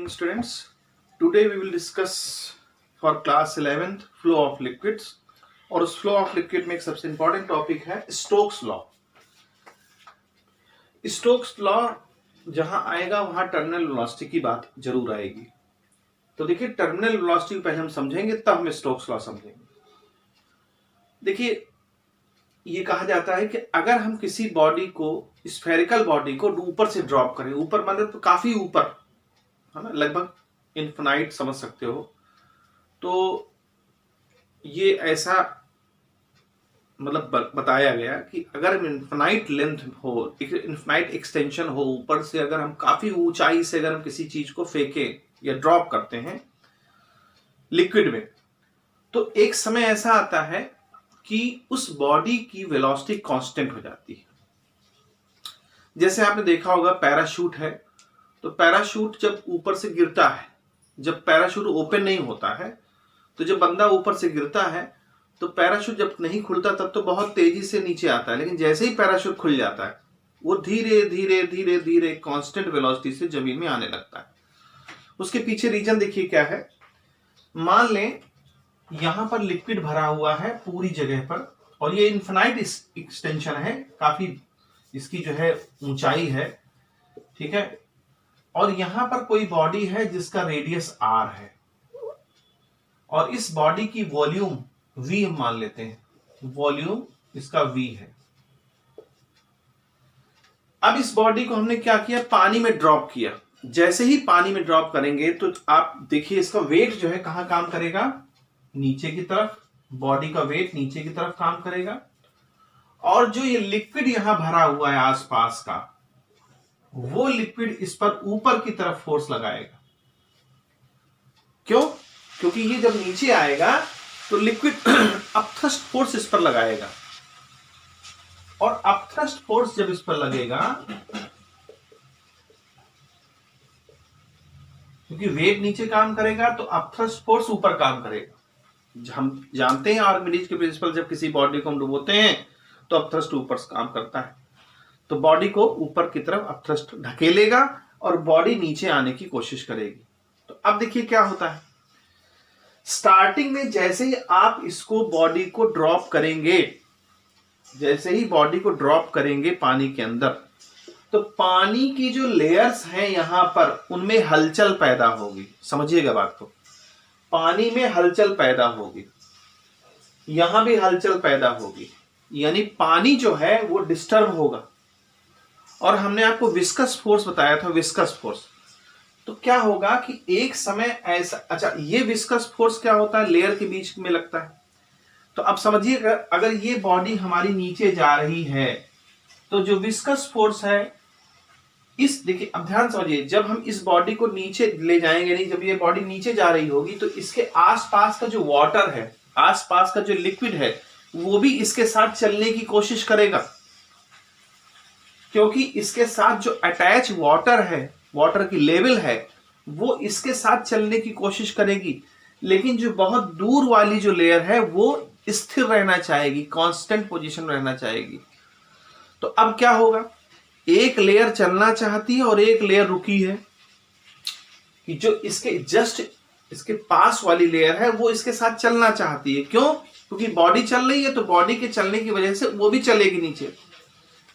morning students. Today we will discuss for class 11th flow of liquids और उस flow of liquid में एक सबसे इंपॉर्टेंट टॉपिक है स्टोक्स लॉ। स्टोक्स लॉ जहां आएगा वहां टर्मिनल वेलोसिटी की बात जरूर आएगी। तो देखिए टर्मिनल वेलोसिटी पहले हम समझेंगे तब हम स्टोक्स लॉ समझेंगे। देखिए ये कहा जाता है कि अगर हम किसी बॉडी को स्फेरिकल बॉडी को ऊपर से ड्रॉप करें, ऊपर मतलब तो काफी ऊपर है ना, लगभग इन्फिनाइट समझ सकते हो, तो ये ऐसा मतलब बताया गया कि अगर इन्फिनाइट लेंथ हो, इन्फिनाइट एक्सटेंशन हो, ऊपर से अगर हम काफी ऊंचाई से अगर हम किसी चीज को फेंकें या ड्रॉप करते हैं लिक्विड में, तो एक समय ऐसा आता है कि उस बॉडी की वेलोसिटी कांस्टेंट हो जाती है। जैसे आपने देखा होगा पैराशूट है, तो पैराशूट जब ऊपर से गिरता है, जब पैराशूट ओपन नहीं होता है, तो जब बंदा ऊपर से गिरता है तो पैराशूट जब नहीं खुलता तब तो बहुत तेजी से नीचे आता है, लेकिन जैसे ही पैराशूट खुल जाता है वो धीरे धीरे धीरे धीरे कांस्टेंट वेलोसिटी से जमीन में आने लगता है। उसके पीछे रीजन देखिए क्या है। मान लें यहां पर लिक्विड भरा हुआ है पूरी जगह पर और ये इन्फिनाइट एक्सटेंशन है, काफी इसकी जो है ऊंचाई है, ठीक है, और यहां पर कोई बॉडी है जिसका रेडियस r है और इस बॉडी की वॉल्यूम v हम मान लेते हैं, वॉल्यूम इसका v है। अब इस बॉडी को हमने क्या किया, पानी में ड्रॉप किया। जैसे ही पानी में ड्रॉप करेंगे तो आप देखिए इसका वेट जो है कहां काम करेगा, नीचे की तरफ, बॉडी का वेट नीचे की तरफ काम करेगा और जो ये लिक्विड यहां भरा हुआ है आसपास का, वो लिक्विड इस पर ऊपर की तरफ फोर्स लगाएगा। क्यों? क्योंकि ये जब नीचे आएगा तो लिक्विड अपथ्रस्ट फोर्स इस पर लगाएगा और अपथ्रस्ट फोर्स जब इस पर लगेगा, क्योंकि वेट नीचे काम करेगा तो अपथ्रस्ट फोर्स ऊपर काम करेगा। हम जानते हैं आर्किमिडीज के प्रिंसिपल, जब किसी बॉडी को हम डुबोते हैं तो अपथ्रस्ट ऊपर काम करता है, तो बॉडी को ऊपर की तरफ अपथ्रस्ट ढकेलेगा और बॉडी नीचे आने की कोशिश करेगी। तो अब देखिए क्या होता है, स्टार्टिंग में जैसे ही आप इसको बॉडी को ड्रॉप करेंगे, जैसे ही बॉडी को ड्रॉप करेंगे पानी के अंदर, तो पानी की जो लेयर्स हैं यहां पर उनमें हलचल पैदा होगी। समझिएगा बात को, पानी में हलचल पैदा होगी, यहां भी हलचल पैदा होगी, यानी पानी जो है वो डिस्टर्ब होगा। और हमने आपको विस्कस फोर्स बताया था, विस्कस फोर्स, तो क्या होगा कि एक समय ऐसा, अच्छा ये विस्कस फोर्स क्या होता है, लेयर के बीच में लगता है। तो अब समझिएगा अगर ये बॉडी हमारी नीचे जा रही है तो जो विस्कस फोर्स है इस, देखिए अब ध्यान समझिए, जब हम इस बॉडी को नीचे ले जाएंगे, नहीं, जब ये बॉडी नीचे जा रही होगी तो इसके आसपास का जो वाटर है, आसपास का जो लिक्विड है, वो भी इसके साथ चलने की कोशिश करेगा, क्योंकि इसके साथ जो अटैच वाटर है, वाटर की लेवल है, वो इसके साथ चलने की कोशिश करेगी। लेकिन जो बहुत दूर वाली जो लेयर है वो स्थिर रहना चाहेगी, कांस्टेंट पोजीशन रहना चाहेगी। तो अब क्या होगा, एक लेयर चलना चाहती है और एक लेयर रुकी है, कि जो इसके जस्ट इसके पास वाली लेयर है वो इसके साथ चलना चाहती है। क्यों? क्योंकि बॉडी चल रही है तो बॉडी के चलने की वजह से वो भी चलेगी नीचे,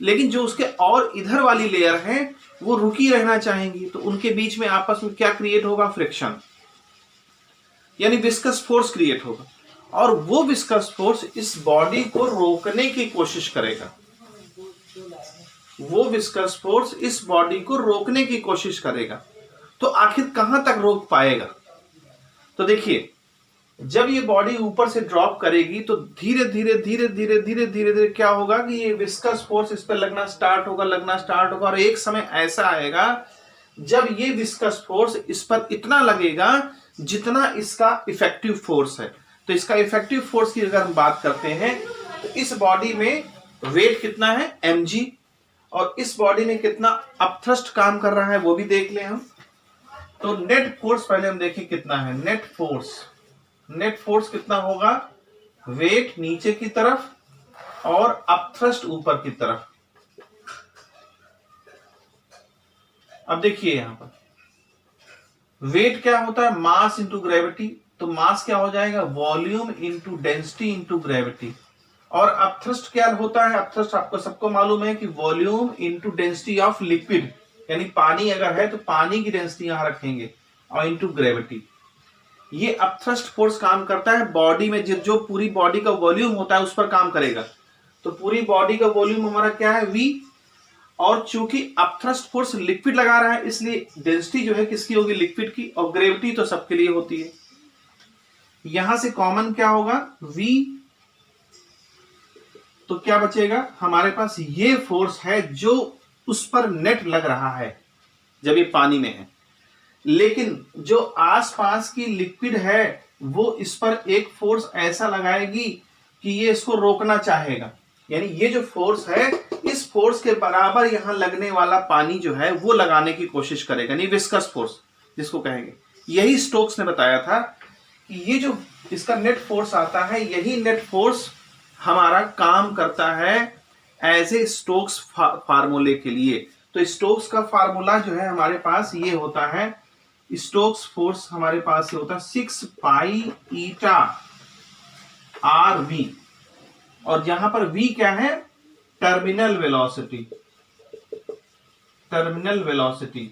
लेकिन जो उसके और इधर वाली लेयर है वो रुकी रहना चाहेंगी। तो उनके बीच में आपस में क्या क्रिएट होगा, फ्रिक्शन, यानी विस्कस फोर्स क्रिएट होगा और वो विस्कस फोर्स इस बॉडी को रोकने की कोशिश करेगा, वो विस्कस फोर्स इस बॉडी को रोकने की कोशिश करेगा। तो आखिर कहां तक रोक पाएगा, तो देखिए जब ये बॉडी ऊपर से ड्रॉप करेगी तो धीरे धीरे धीरे धीरे धीरे धीरे धीरे क्या होगा कि ये विस्कस फोर्स इस पर लगना स्टार्ट होगा और एक समय ऐसा आएगा जब ये विस्कस फोर्स इस पर इतना लगेगा जितना इसका इफेक्टिव फोर्स है। तो इसका इफेक्टिव फोर्स की अगर हम बात करते हैं तो इस बॉडी में वेट कितना है, mg, और इस बॉडी में कितना अपथ्रस्ट काम कर रहा है वो भी देख लें हम। तो नेट फोर्स पहले हम देखें कितना है, नेट फोर्स कितना होगा, वेट नीचे की तरफ और अपथ्रस्ट ऊपर की तरफ। अब देखिए यहां पर वेट क्या होता है, मास इंटू ग्रेविटी, तो मास क्या हो जाएगा, volume into density into gravity. और अपथ्रस्ट क्या होता है, अपथ्रस्ट आपको सबको मालूम है कि volume into density of liquid, यानी पानी अगर है तो पानी की डेंसिटी यहां रखेंगे और इंटू ग्रेविटी। ये अपथ्रस्ट फोर्स काम करता है बॉडी में, जो पूरी बॉडी का वॉल्यूम होता है उस पर काम करेगा। तो पूरी बॉडी का वॉल्यूम हमारा क्या है, V, और चूंकि अपथ्रस्ट फोर्स लिक्विड लगा रहा है इसलिए डेंसिटी जो है किसकी होगी, लिक्विड की, और ग्रेविटी तो सबके लिए होती है। यहां से कॉमन क्या होगा, V, तो क्या बचेगा हमारे पास, ये फोर्स है जो उस पर नेट लग रहा है जब ये पानी में है, लेकिन जो आसपास की लिक्विड है वो इस पर एक फोर्स ऐसा लगाएगी कि ये इसको रोकना चाहेगा। यानी ये जो फोर्स है, इस फोर्स के बराबर यहां लगने वाला पानी जो है वो लगाने की कोशिश करेगा, यानी विस्कस फोर्स जिसको कहेंगे। यही स्टोक्स ने बताया था कि ये जो इसका नेट फोर्स आता है, यही नेट फोर्स हमारा काम करता है एज ए स्टोक्स फार्मूले के लिए। तो स्टोक्स का फार्मूला जो है हमारे पास ये होता है, स्टोक्स फोर्स हमारे पास ये होता है 6 पाई ईटा आर वी, और यहां पर V क्या है, टर्मिनल वेलोसिटी, टर्मिनल वेलोसिटी।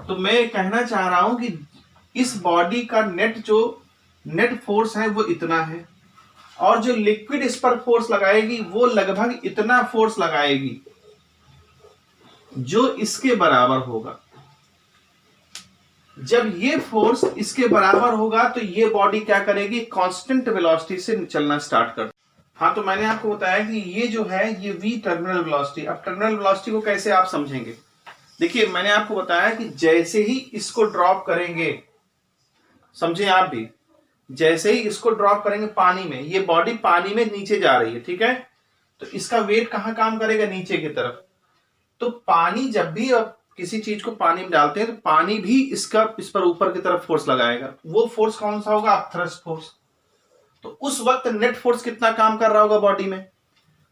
तो मैं कहना चाह रहा हूं कि इस बॉडी का नेट फोर्स है वो इतना है, और जो लिक्विड इस पर फोर्स लगाएगी वो लगभग इतना फोर्स लगाएगी जो इसके बराबर होगा। जब ये फोर्स इसके बराबर होगा तो ये बॉडी क्या करेगी, कांस्टेंट वेलोसिटी से चलना स्टार्ट कर। हाँ, तो मैंने आपको बताया कि ये जो है ये V टर्मिनल वेलोसिटी। अब टर्मिनल वेलोसिटी को कैसे आप समझेंगे, देखिए मैंने आपको बताया कि जैसे ही इसको ड्रॉप करेंगे, समझे आप भी, जैसे ही इसको ड्रॉप करेंगे पानी में, ये बॉडी पानी में नीचे जा रही है, ठीक है, तो इसका वेट कहां काम करेगा, नीचे की तरफ। तो पानी जब भी अब किसी चीज को पानी में डालते हैं तो पानी भी इस पर ऊपर की तरफ फोर्स लगाएगा। वो फोर्स कौन सा होगा, अपथ्रस्ट फोर्स। तो उस वक्त नेट फोर्स कितना काम कर रहा होगा बॉडी में,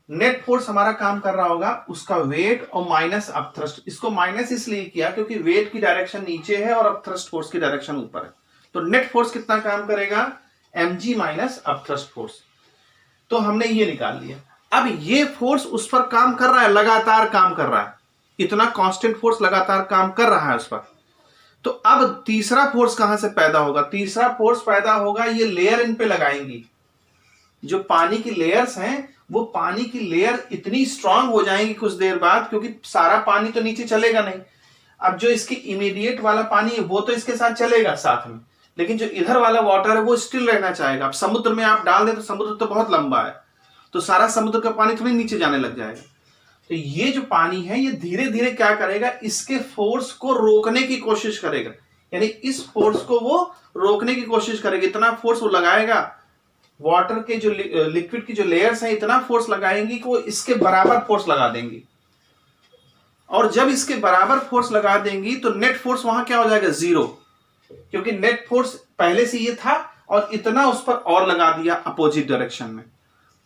नेट फोर्स हमारा काम कर रहा होगा उसका वेट और माइनस अपथ्रस्ट। इसको माइनस इसलिए किया क्योंकि वेट की डायरेक्शन नीचे है और अपथ्रस्ट फोर्स की डायरेक्शन ऊपर है। तो नेट फोर्स कितना काम करेगा, mg माइनस अपथ्रस्ट फोर्स। तो हमने ये निकाल लिया। अब ये फोर्स उस पर काम कर रहा है, लगातार काम कर रहा है, इतना कांस्टेंट फोर्स लगातार काम कर रहा है उस पर। तो अब तीसरा फोर्स कहां से पैदा होगा, तीसरा फोर्स पैदा होगा, ये लेयर इन पे लगाएंगी। जो पानी की लेयर्स हैं वो पानी की लेयर इतनी स्ट्रांग हो जाएंगी कुछ देर बाद, क्योंकि सारा पानी तो नीचे चलेगा नहीं। अब जो इसकी इमीडिएट वाला पानी है वो तो इसके साथ चलेगा साथ में, लेकिन जो इधर वाला वाटर है वो स्टिल रहना चाहेगा। अब समुद्र में आप डाल दें तो समुद्र तो बहुत लंबा है, तो सारा समुद्र का पानी थोड़ी नीचे जाने लग जाएगा। तो ये जो पानी है ये धीरे धीरे क्या करेगा, इसके फोर्स को रोकने की कोशिश करेगा, यानी इस फोर्स को वो रोकने की कोशिश करेगा। इतना फोर्स वो लगाएगा, वाटर के जो लिक्विड की जो लेयर्स हैं इतना फोर्स लगाएंगी कि वो इसके बराबर फोर्स लगा देंगी। और जब इसके बराबर फोर्स लगा देंगी तो नेट फोर्स वहां क्या हो जाएगा, 0, क्योंकि नेट फोर्स पहले से ये था और इतना उस पर और लगा दिया अपोजिट डायरेक्शन में।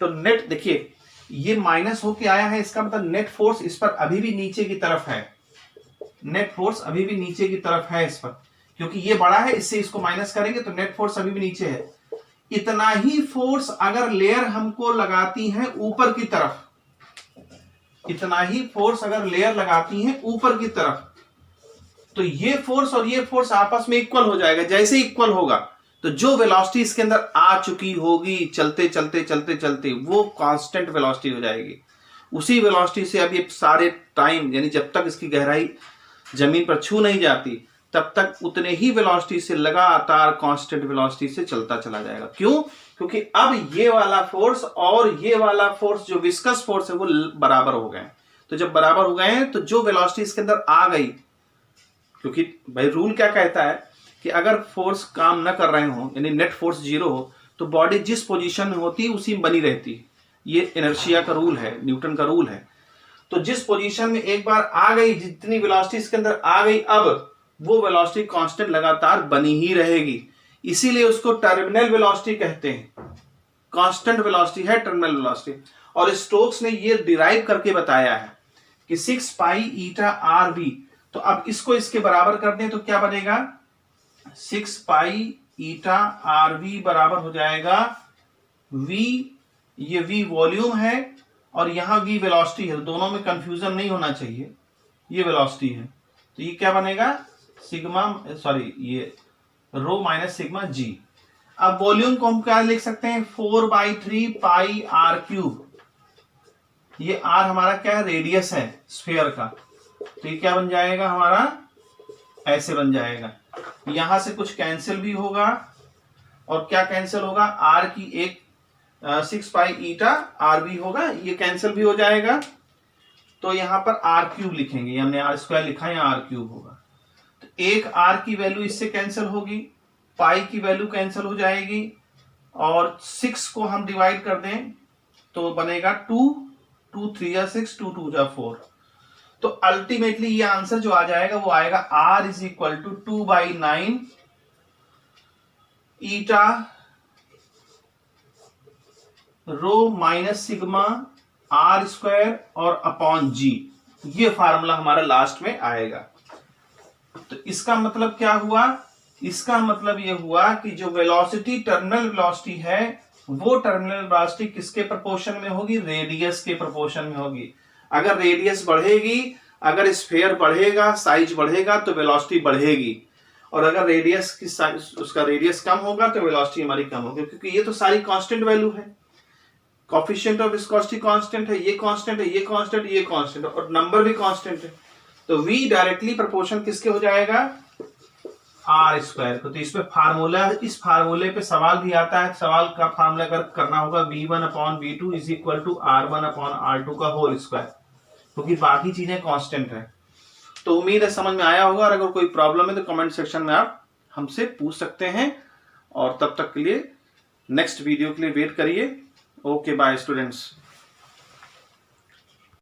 तो नेट देखिए ये माइनस होके आया है, इसका मतलब नेट फोर्स इस पर अभी भी नीचे की तरफ है, नेट फोर्स अभी भी नीचे की तरफ है इस पर, क्योंकि ये बड़ा है, इससे इसको माइनस करेंगे तो नेट फोर्स अभी भी नीचे है। इतना ही फोर्स अगर लेयर हमको लगाती है ऊपर की तरफ, इतना ही फोर्स अगर लेयर लगाती है ऊपर की तरफ, तो ये फोर्स और ये फोर्स आपस में इक्वल हो जाएगा। जैसे इक्वल होगा तो जो वेलोसिटी इसके अंदर आ चुकी होगी चलते चलते चलते चलते वो कांस्टेंट वेलोसिटी हो जाएगी। उसी वेलोसिटी से अब ये सारे टाइम, यानी जब तक इसकी गहराई जमीन पर छू नहीं जाती तब तक उतने ही वेलोसिटी से लगातार कांस्टेंट वेलोसिटी से चलता चला जाएगा। क्यों, क्योंकि अब ये वाला फोर्स और ये वाला फोर्स जो विस्कस फोर्स है वो बराबर हो गए। तो जब बराबर हो गए हैं तो जो वेलोसिटी इसके अंदर आ गई, क्योंकि भाई रूल क्या कहता है कि अगर फोर्स काम न कर रहे हो, यानी नेट फोर्स 0 हो, तो बॉडी जिस पोजीशन में होती है उसी में बनी रहती है। ये इनर्शिया का रूल है, न्यूटन का रूल है। तो जिस पोजीशन में एक बार आ गई, जितनी वेलोसिटी इसके अंदर आ गई, अब वो वेलोसिटी कांस्टेंट लगातार बनी ही रहेगी। इसीलिए उसको टर्मिनल वेलोसिटी कहते हैं। कांस्टेंट वेलोसिटी है टर्मिनल वेलोसिटी। और स्टोक्स ने ये डिराइव करके बताया है कि 6 पाई ईटा आर वी। तो अब इसको इसके बराबर कर दें तो क्या बनेगा, 6 पाई ईटा आर वी बराबर हो जाएगा वी, ये वी वॉल्यूम है और यहाँ वी वेलोसिटी है, दोनों में कंफ्यूजन नहीं होना चाहिए, ये वेलोसिटी है तो ये क्या बनेगा सिग्मा, सॉरी ये रो माइनस सिग्मा जी। अब वॉल्यूम को हम क्या लिख सकते हैं 4/3 पाई आर क्यूब, ये आर हमारा क्या है रेडियस है स्फीयर का, तो ये क्या बन जाएगा हमारा ऐसे बन जाएगा, यहां से कुछ कैंसिल भी होगा और क्या कैंसिल होगा आर की एक 6 पाई ईटा आर भी होगा, ये कैंसिल भी हो जाएगा तो यहां पर आर क्यूब लिखेंगे, हमने आर स्क्वायर लिखा है, आर क्यूब होगा तो एक आर की वैल्यू इससे कैंसिल होगी, पाई की वैल्यू कैंसिल हो जाएगी और 6 को हम डिवाइड कर दें तो बनेगा 2, 2 3 जा 6, 2 2 जा 4, तो अल्टीमेटली ये आंसर जो आ जाएगा वो आएगा R is equal to 2/9 eta rho minus sigma R square और अपॉन जी, ये फार्मूला हमारा लास्ट में आएगा। तो इसका मतलब क्या हुआ, इसका मतलब ये हुआ कि जो वेलोसिटी टर्मिनल वेलोसिटी है वो टर्मिनल वेलोसिटी किसके प्रोपोर्शन में होगी, रेडियस के प्रोपोर्शन में होगी। अगर रेडियस बढ़ेगी, अगर स्फीयर बढ़ेगा, साइज बढ़ेगा तो वेलोसिटी बढ़ेगी, और अगर रेडियस की साइज उसका रेडियस कम होगा तो वेलोसिटी हमारी कम होगी, क्योंकि ये तो सारी कांस्टेंट वैल्यू है, कोफिशिएंट ऑफ विस्कोसिटी कांस्टेंट है, ये कांस्टेंट है, ये कांस्टेंट, ये कांस्टेंट और नंबर भी कांस्टेंट है, तो v डायरेक्टली प्रोपोर्शन किसके हो जाएगा आर स्क्वायर को। तो इसमें फार्मूला, इस फार्मूले पे सवाल भी आता है, सवाल का फार्मूला अगर करना होगा v1/v2 is equal to r1/r2 का होल स्क्वायर, क्योंकि बाकी चीजें कांस्टेंट है। तो उम्मीद है समझ में आया होगा, और अगर कोई प्रॉब्लम है तो कमेंट सेक्शन में आप हमसे पूछ सकते हैं, और तब तक के लिए नेक्स्ट वीडियो के लिए वेट करिए। Okay bye students.